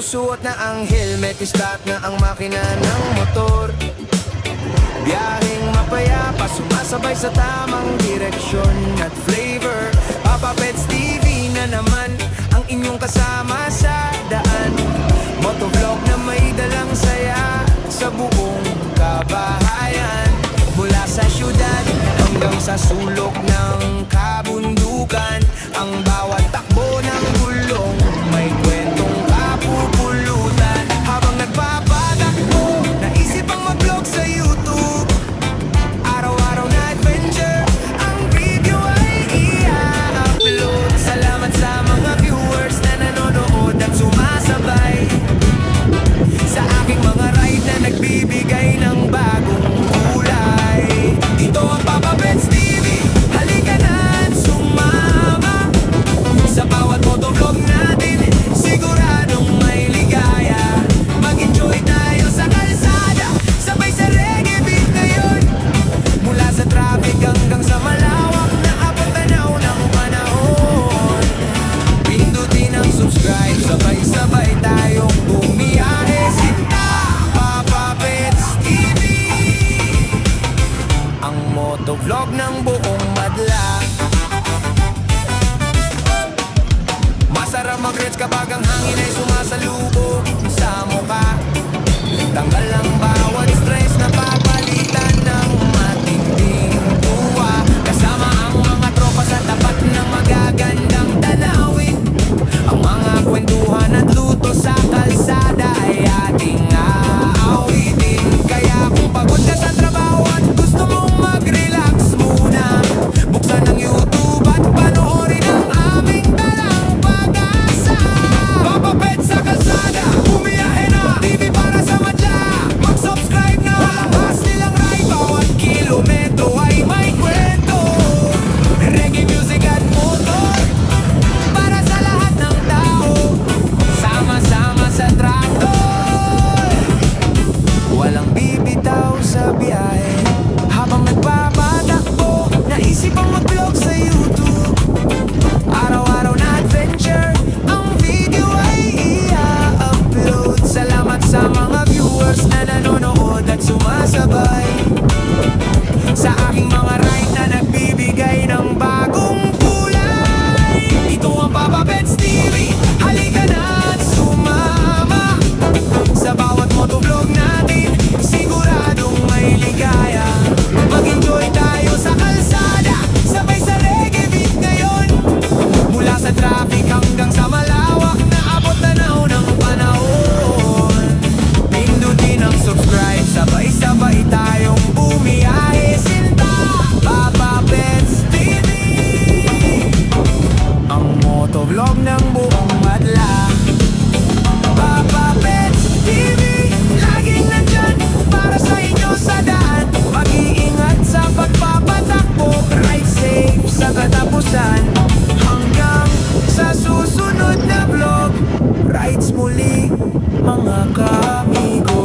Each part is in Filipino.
Susuot na ang helmet, start na ang makina ng motor. Biyaheng mapayapa, sumasabay sa tamang direksyon at flavor. Papa Pets TV na naman ang inyong kasama sa daan. Motovlog na may dalang saya sa buong kabahayan. Mula sa syudad hanggang sa sulok ng kabundukan, ang bawat takbo ng gulong may kwentong kapupulutan. Habang nagpapatakbo, naisip ang mag-vlog sa YouTube. Araw-araw na adventure, ang video ay i-upload. Salamat sa mga viewers na nanonood at sumasabay sa aking mga ride na nagbibigay ng bagong kulay. Ito ang Papa Pets TV, halika na at sumama sa bawat motovlog natin, siguradong may ligaya. Mag-enjoy tayo sa kalsada, sabay sa reggae beat ngayon. Mula sa traffic hanggang sa malawak na apatanaw ng panahon. Pindutin ang subscribe, sabay-sabay tayong bumiyahe. Sinta Papa Pets TV, ang motovlog ng buong madla. Masarap mag-reds kapag ang hangin ay sumasalubong sa mukha. Tanggal ang bawat stress na papalitan ng matinding tuwa. Kasama ang mga tropa sa tapat ng magagandang tanawin. Ang mga kwentuhan at luto sa kalsada ay ating aawitin. Kaya kung pagod ka sa trabaho at gusto mong mag-relax muna, buksan ang YouTube at panoorin ang aming dalang pag-asa. Papa Pets sa kalsada, bumiyahe na, TV para sa madla. Mag-subscribe na, lakas nilang ride. Bawat kilometro ay may kwento. Reggae music at motor, para sa lahat ng tao. Sama-sama sa traktor, walang bibitaw sa biyahe. Habang nagpapatakbo, naisip ang mag-vlog sa YouTube. Araw-araw na adventure, ang video ay i-upload. Salamat sa mga viewers na nanonood at sumasabay sa aking mga ride na nagbibigay ng bagong kulay. Ito ang Papa Pets TV, halika na at sumama sa bawat motovlog natin, siguradong may ligaya. Mag-enjoy tayo sa kalsada, sabay sa reggae beat ngayon. Mula sa traffic hanggang sa malawak na abot tanaw ng panahon. Pindutin ang subscribe, sabay-sabay tayong bumiyahe. Sinta Papa Pets TV, ang motovlog ng buong madla. Papa Pets TV, laging nandyan para sa inyo sa daan. Mag-iingat sa pagpapatakbo, ride safe sa katapusan. Hanggang sa susunod na vlog, rides muli mga kamigo.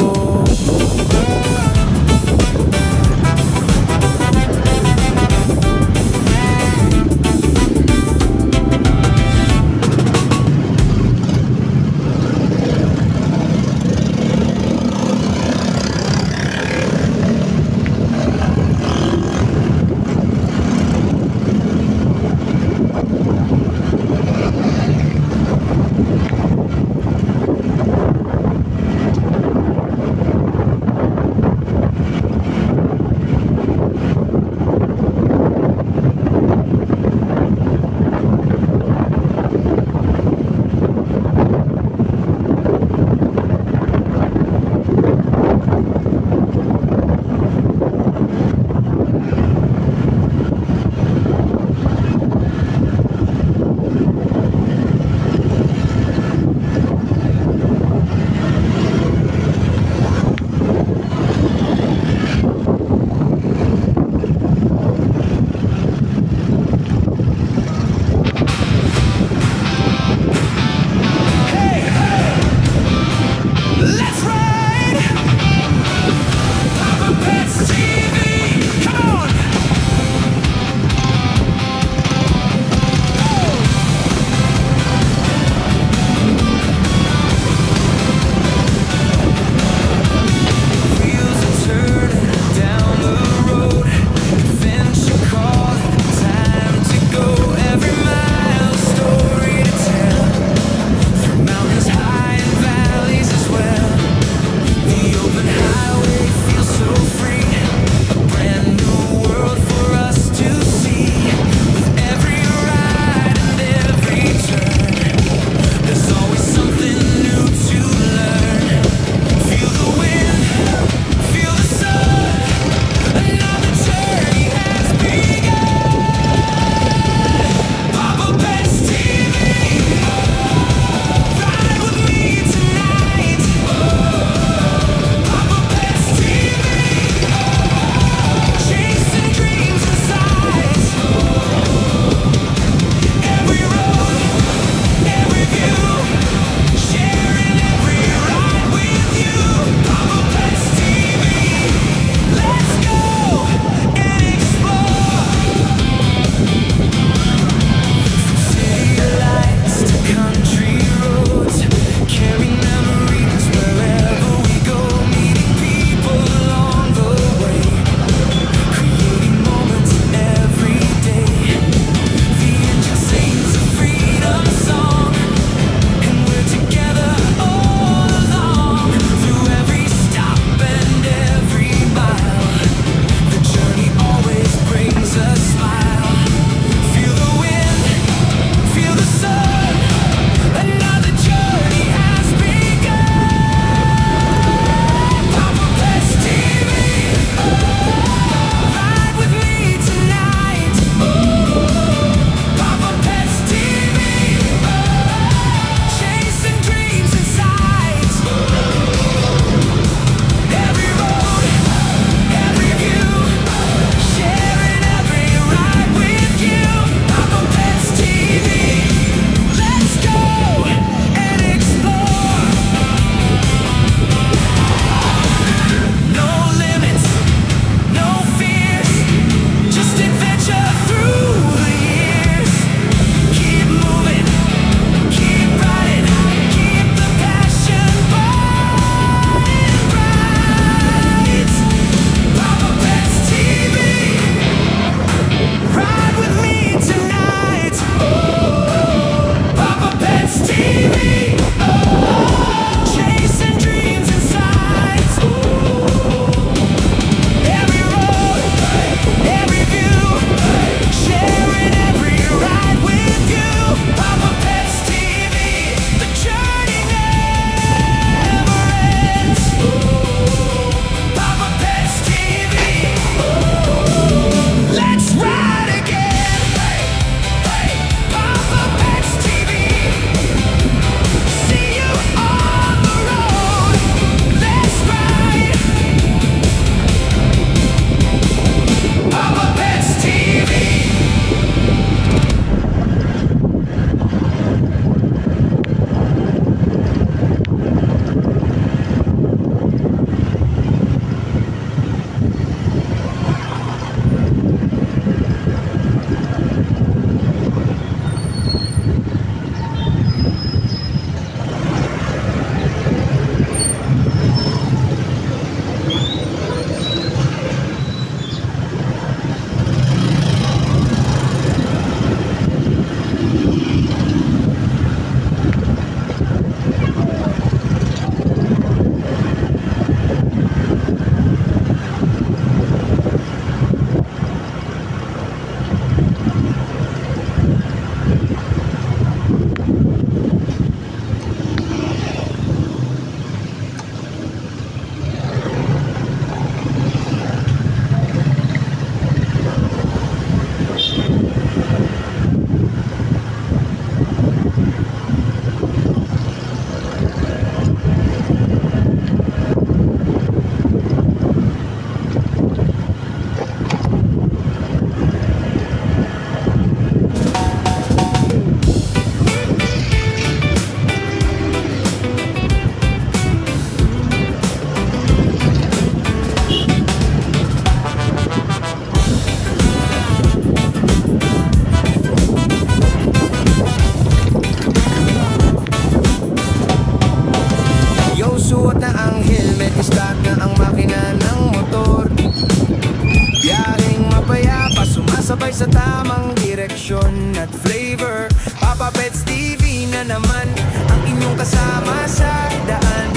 ibang direksyon at flavor. Papa Pets TV na naman ang inyong kasama sa daan.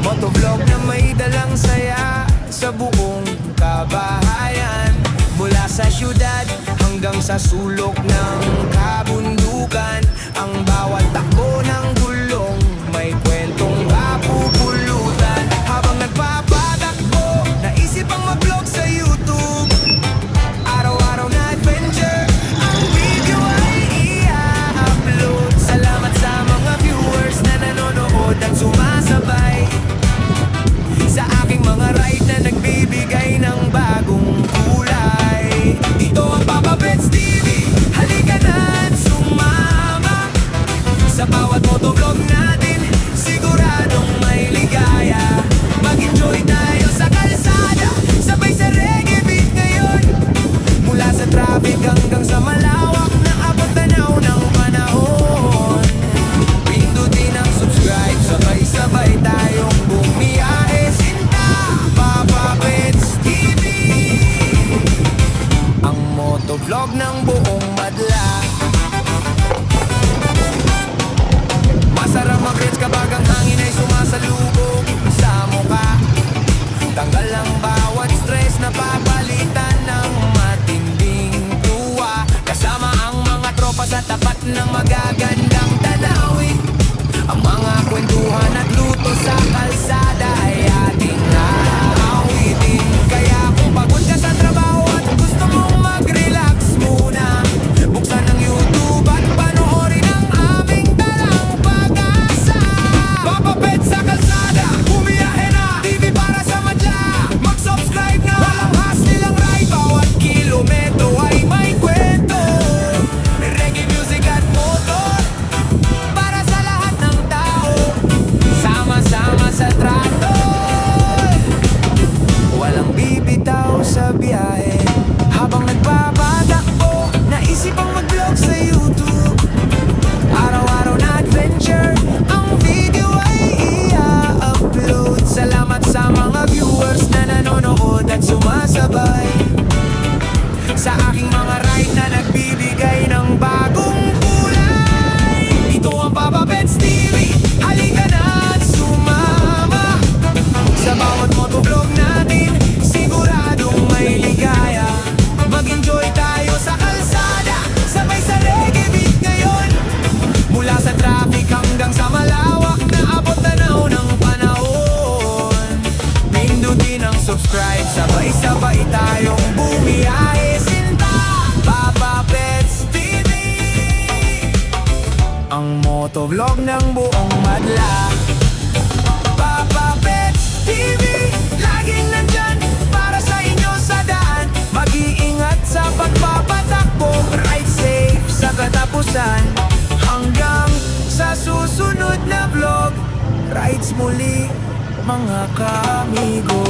Motovlog na may dalang saya sa buong kabahayan. Mula sa syudad hanggang sa sulok ng kabundukan, ang bawat takbo ng gulong may kwentong kapupulutan. Habang nagpapatakbo, naisip ang mag-vlog sa YouTube. Araw-araw na adventure, ang video ay i-upload. Salamat sa mga viewers na nanonood at sumasabay sa aking mga ride na nagbibigay ng bagong kulay. Ito ang Papa Pets TV, halika na at sumama. Sa bawat motovlog natin, siguradong may ligaya. Mag-enjoy tayo sa kalsada, sabay sa reggae beat ngayon. Mula sa traffic hanggang sa malawak na abot tanaw ng panahon. Pindutin ang subscribe, sabay-sabay tayong bumiyahe. Sinta, Papa Pets TV, ang motovlog ng buong madla. Masarap mag-reach kapag ang hangin ay sumasalubong sa mukha. Tanggal ang bawat stress na papalitan ng matinding tuwa. Kasama ang mga tropa sa tapat ng magagandang tanawin. Ang mga kwentuhan at luto sa kalsada ay ating naawitin. Kaya kung pagod ka sa trabaho at gusto mong mag-relax muna, buksan ang YouTube at panoorin ang aming dalang pag-asa. Papa Pets sa kalsada, bumiyahe na, TV para sa madla. Mag-subscribe na, walang hassle ang ride. Bawat kilometro ay may kwento, reggae music at motor, para sa lahat ng tao. Sama-sama sa trato, walang bibitaw sa biyahe. Habang nagpapatakbo, naisip ang mag-vlog sa YouTube. Araw-araw na adventure, ang video ay i-upload. Salamat sa mga viewers na nanonood at sumasabay sa aking mga ride na nagbibigay ng bagong kulay. Ito ang Papa Pets TV, halika na at sumama. Sa bawat motovlog natin, siguradong may ligaya. Mag-enjoy tayo sa kalsada, sabay sa reggae beat ngayon. Mula sa traffic hanggang sa malawak na abot tanaw ng panahon. Pindutin ang subscribe, sabay-sabay tayong bumiyahe. Sinta, Papa Pets TV, ang motovlog ng buong madla. Papa Pets TV, laging nandyan para sa inyo sa daan. Mag-iingat sa pagpapatakbo, ride safe sa katapusan. Hanggang sa susunod na vlog, rides muli mga kamigo.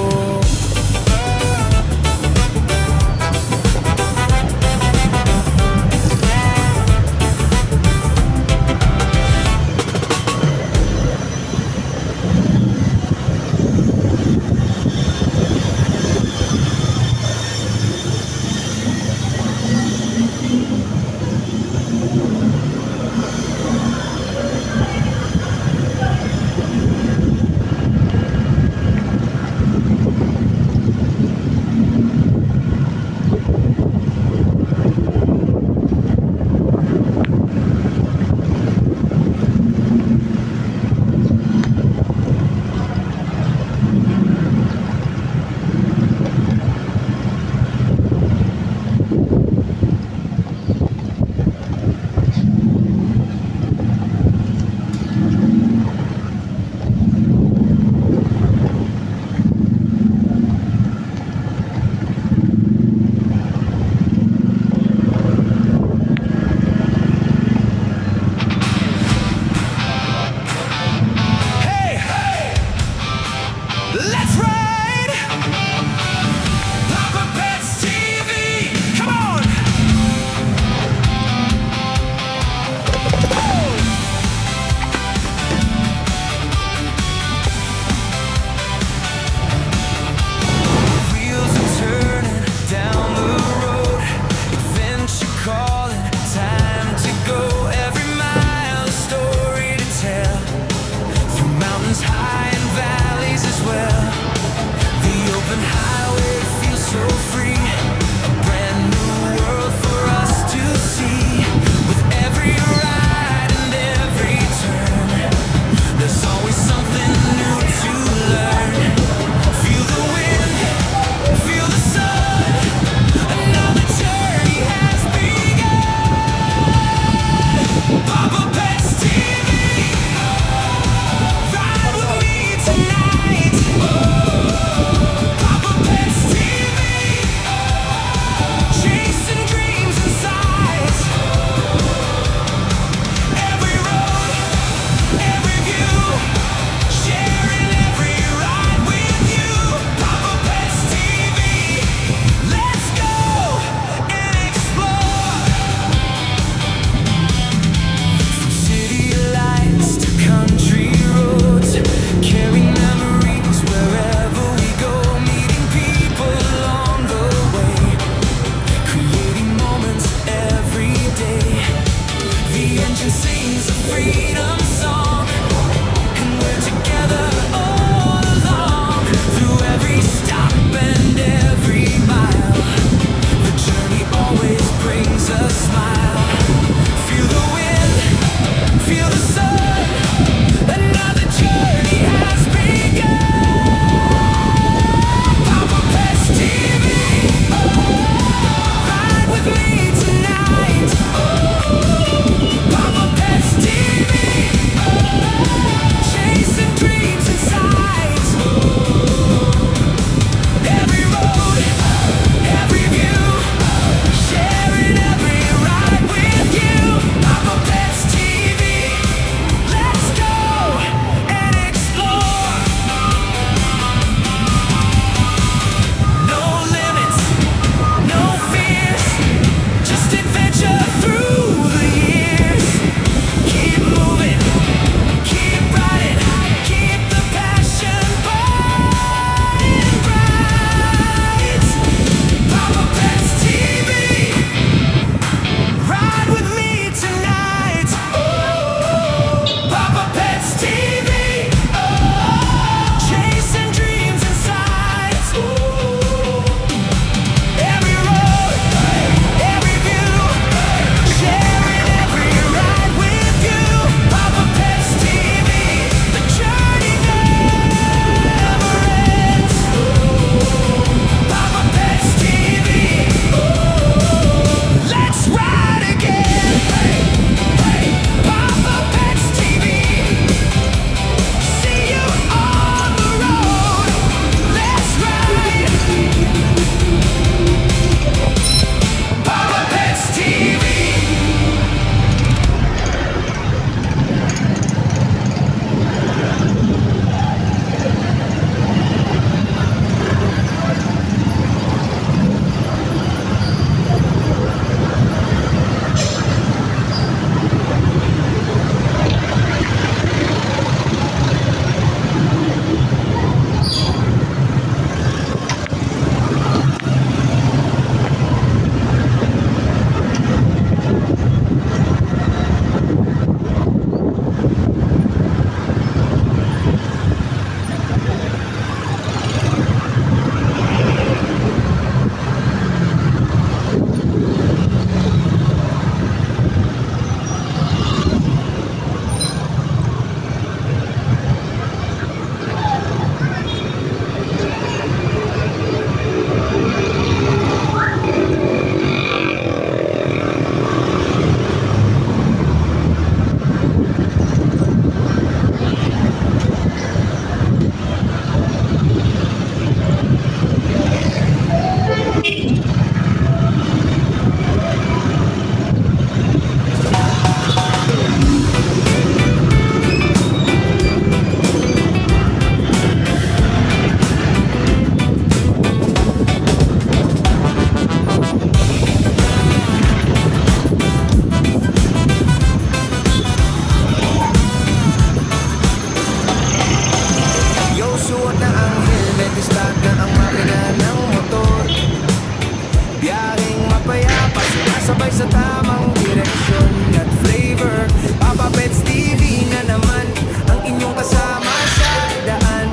direksyon at flavor. Papa Pets TV na naman ang inyong kasama sa daan.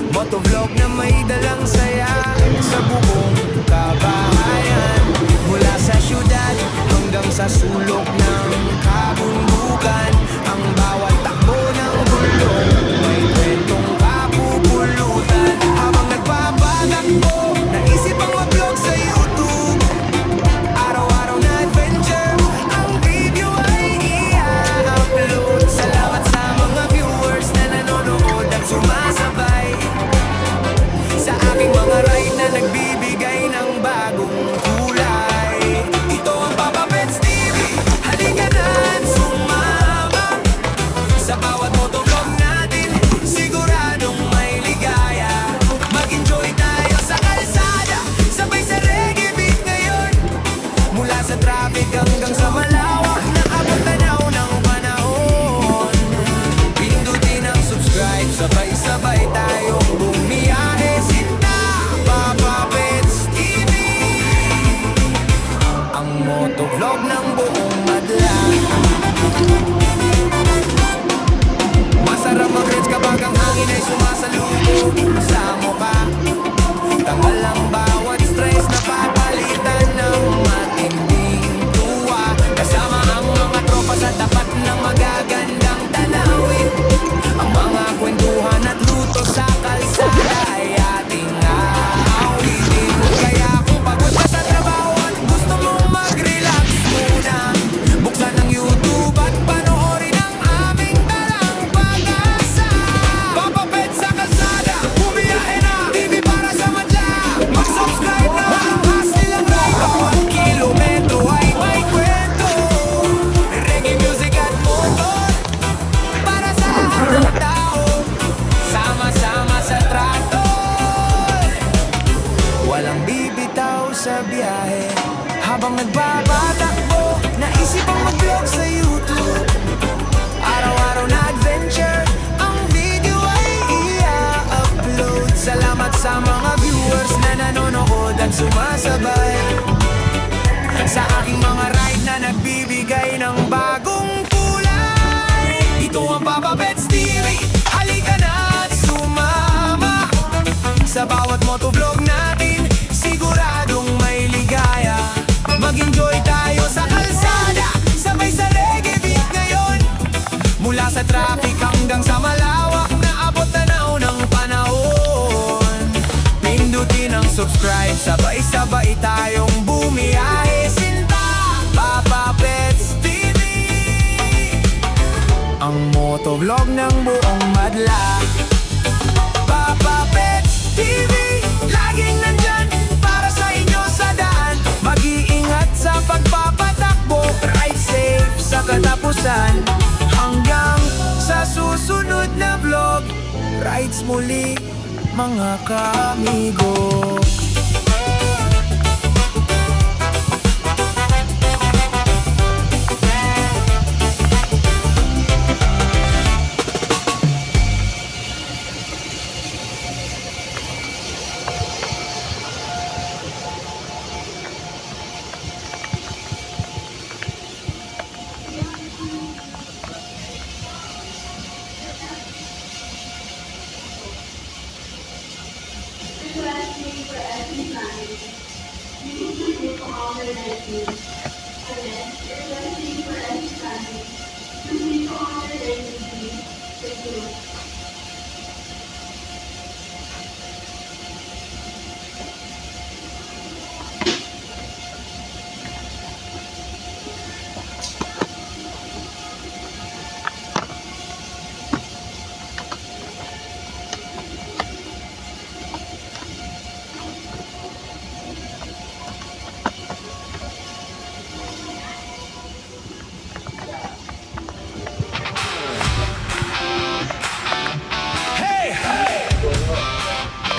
Motovlog na may dalang saya sa buong kabahayan. Mula sa syudad hanggang sa sulok ng kabundukan, ang bawat takbo ng bulong may kwentong kapupulutan. Habang nagpapatakbo, naisip ang mag-vlog sa YouTube. Araw-araw na adventure, ang video ay i-upload. Salamat sa mga viewers na nanonood at sumasabay sa aking mga ride na nagbibigay ng bagong kulay. Ito ang Papa Pets TV, halika na at sumama sa bawat motovlog natin, siguradong may ligaya. Mag-enjoy tayo sa kalsada, sabay sa reggae beat ngayon. Mula sa traffic hanggang sa malawak na abot tanaw ng panahon. Pindutin ang subscribe, sabay-sabay tayong bumiyahe. Sinta Papa Pets TV, ang motovlog ng buong madla. Masarap mag-rides kapag ang hangin ay sumasalubong sa mukha. Tanggal ang bawat stress na papalitan ng matinding tuwa. Kasama ang mga tropa sa tapat ng magagandang tanawin. Ang mga kwentuhan at luto sa kalsada ay ating aawitin. Kaya kung pagod ka sa trabaho at gusto mong mag-relax muna, buksan ang YouTube at panoorin ang aming dalang pag-asa. Papa Pets sa kalsada, bumiyahe na, TV para sa madla. Mag-subscribe na, ahas nilang ride. Bawat kilometro ay may kwento, reggae music at motor para sa lahat ng tao. Sama-sama sa trato, walang bibitaw sa biyahe. Habang nagbabatakbo, naisip ang mag-vlog sa YouTube. Araw-araw na adventure, ang video ay i-upload. Salamat sa mga viewers na nanonood at sumasabay sa aking mga ride na nagbibigay ng bagong kulay. Ito ang Papa Pets TV, halika na at sumama sa bawat motovlog natin, siguradong may ligaya. Mag-enjoy tayo sa kalsada, sabay sa reggae beat ngayon. Mula sa traffic hanggang sa malawak na abot tanaw ng panahon. Pindutin ang subscribe, sabay-sabay tayong bumiyahe. Sinta Papa Pets TV, ang motovlog ng buong madla. Papa Pets TV, laging nandyan para sa inyo sa daan. Mag-iingat sa pagpapatakbo, ride safe sa katapusan. Hanggang sa susunod na vlog, rides muli mga kaamigo.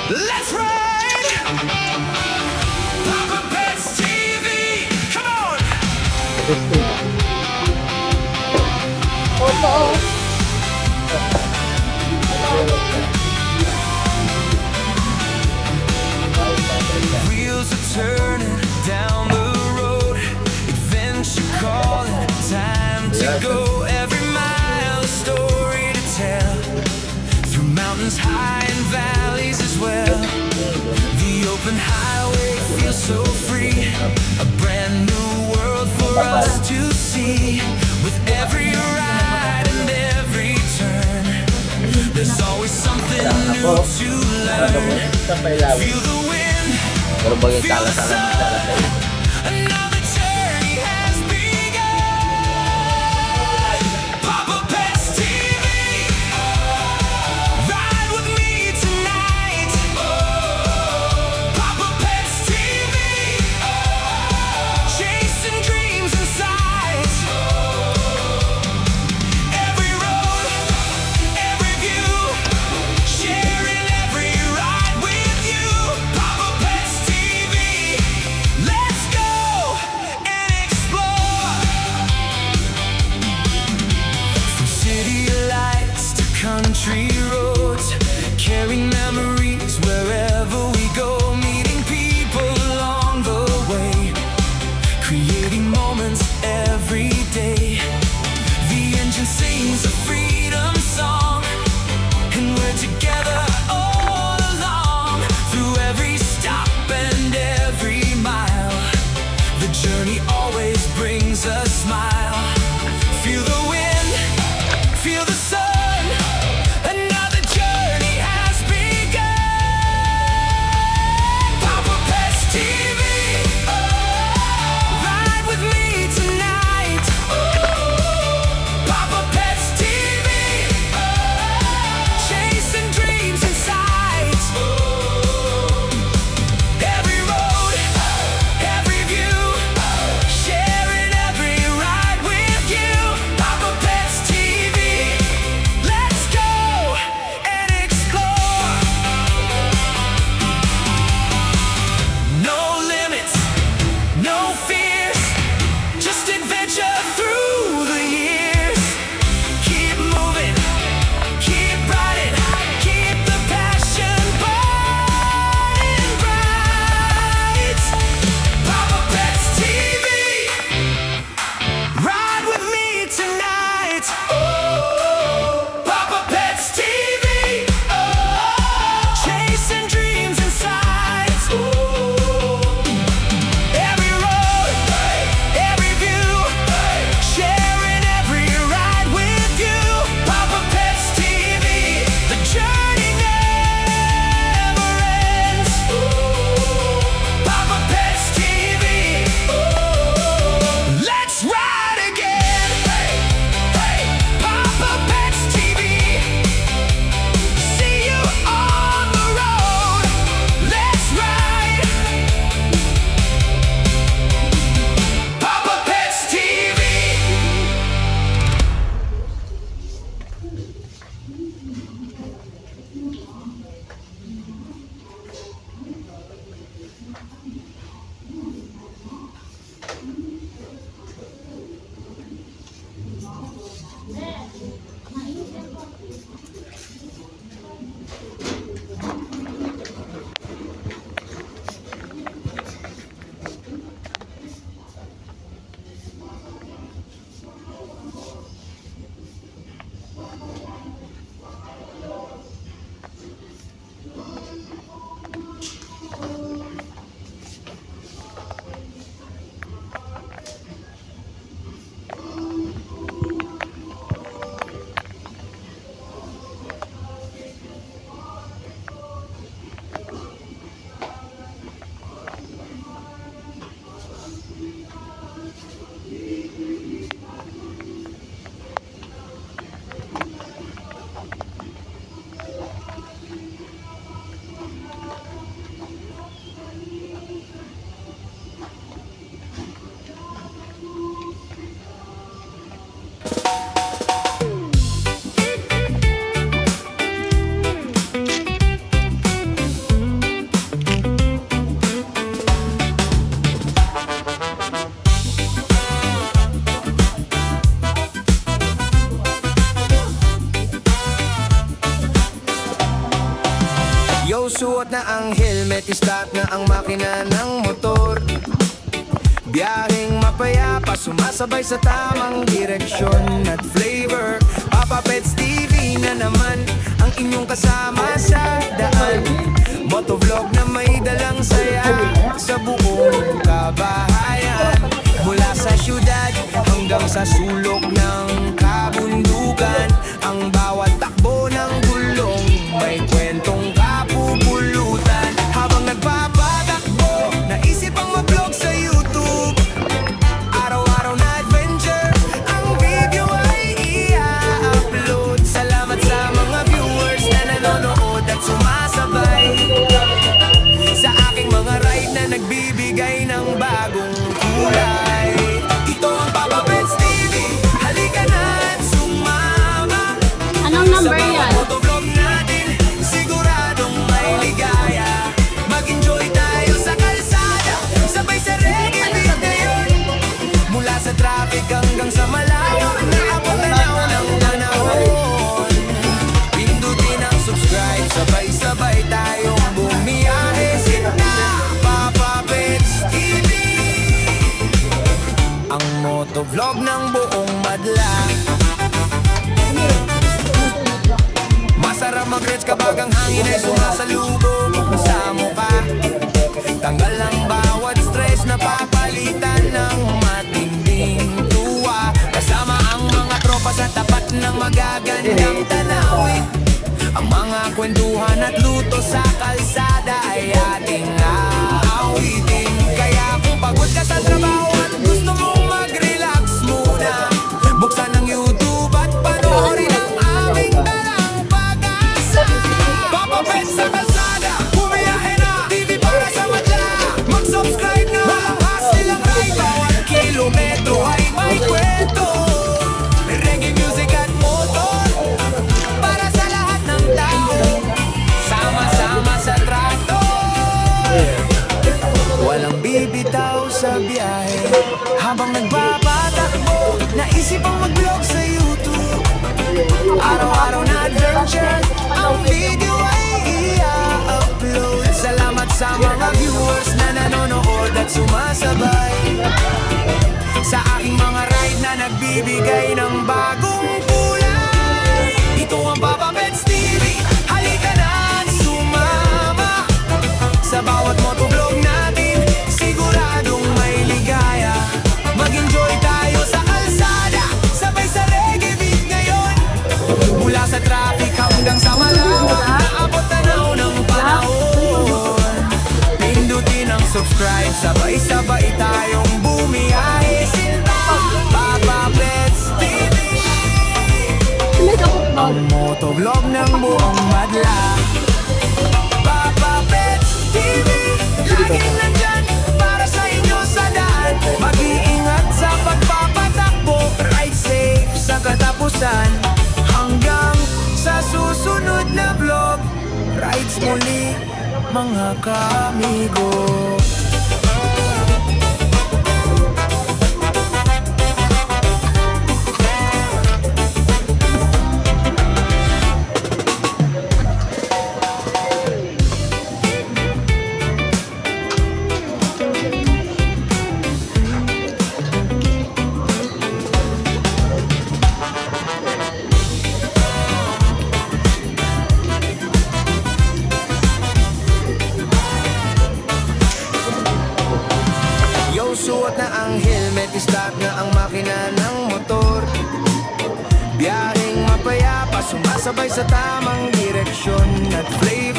Let's ride! Papa Pets TV! Come on! Wheels are turning down the road, adventure calling. so free. A brand new world for us to see. With every ride and every turn, there's always something new to learn. Feel the wind, feel the sun. Another journey has begun. Papa Pets TV, ride with me tonight. Papa Pets TV, chasing dreams and sights. Every road, every view, sharing every ride with you. Papa Pets TV, let's go and explore. From city lights to country roads, carrying memories wherever we go, meeting people along the way, creating moments every day. The engine sings a freedom song, and we're together all along. Through every stop and every mile, the journey always brings a smile. Feel the wind, feel the sun. Another journey has begun. Papa Pets TV, ride with me tonight. Papa Pets TV, chasing dreams and sights. Every road, every view, sharing every ride with you. Papa Pets TV, let's go and explore. No limits, no fears, just adventure through the years. Keep moving, keep riding, keep the passion burning bright. Papa Pets TV, ride with me tonight. Papa Pets TV, chasing dreams and sights. Every road, every view, sharing every ride with you. Papa Pets TV, the journey never ends. Papa Pets TV, let's ride again. Papa Pets TV, see you on the road. Let's ride. Papa Pets TV. Yo, suot na ang helmet, start na ang makina ng motor. Biyaheng mapayapa, sumasabay sa tamang direksyon at flavor. Papa Pets TV na naman ang inyong kasama sa daan. Motovlog na may dalang saya, sa buong kabahayan. Mula sa syudad hanggang sa sulok ng kabundukan, ang bawat takbo ng gulong may kwentong kapupulutan. Habang nagpapatakbo, naisip ang mag-vlog sa YouTube. Araw-araw na adventure, ang video ay i-upload. Salamat sa mga viewers na nanonood at sumasabay sa aking mga ride na nagbibigay ng bagong kulay. Ito ang Papa Benz TV, halika na at sumama. Anong number yan? Motovlog natin, siguradong may ligaya. Mag-enjoy tayo sa kalsada, sabay sa reggae beat na yun. Mula sa traffic hanggang sa malayo, naabot na ng panahon. Pindutin ang subscribe, sabay-sabay tayong bumiyahe. Sina Papa Benz TV, ang motovlog ng buong madla. Masarap mag-reach kapag ang hangin ay sumasalubong sa mukha. Tanggal ang bawat stress na papalitan ng matinding tuwa. Kasama ang mga tropa sa tapat ng magagandang tanawin. Ang mga kwentuhan at luto sa kalsada ay ating aawitin. Kaya kung pagod ka sa trabaho at gusto mong mag-relax muna, buksan ang YouTube at panoorin ang aming dalang pag-asa. Papa Benz sa kalsada, bumiyahe na, TV para sa madla. Mag-subscribe na, hassle ang ride. Bawat kilometro ay may kwento, reggae music at motor, para sa lahat ng tao. Sama-sama sa traktor, walang bibitaw sa biyahe. Habang nagpapatakbo, naisip ang mag-vlog sa YouTube. Araw-araw na adventure, ang video ay i-upload. Salamat sa mga viewers na nanonood at sumasabay sa aking mga ride na nagbibigay ng bagong kulay. Ito ang Papa Benz TV, halika na at sumama. Sa bawat motovlog natin, siguradong may ligaya. Mag-enjoy tayo sa kalsada, sabay sa reggae beat ngayon. Mula sa traffic hanggang sa malawak, naabot tanaw ng panahon. Pindutin ang subscribe, sabay-sabay tayong bumiyahe. Sina Papa Benz TV, ang motovlog ng buong madla. Papa Benz TV, laging nandyan para sa inyo sa daan. Mag-iingat sa pagpapatakbo, ride safe sa katapusan. Hanggang sa susunod na vlog, rides muli mga kamigo. Suot na ang helmet, start na ang makina ng motor. Biyaheng mapayapa, sumasabay sa tamang direksyon at flavor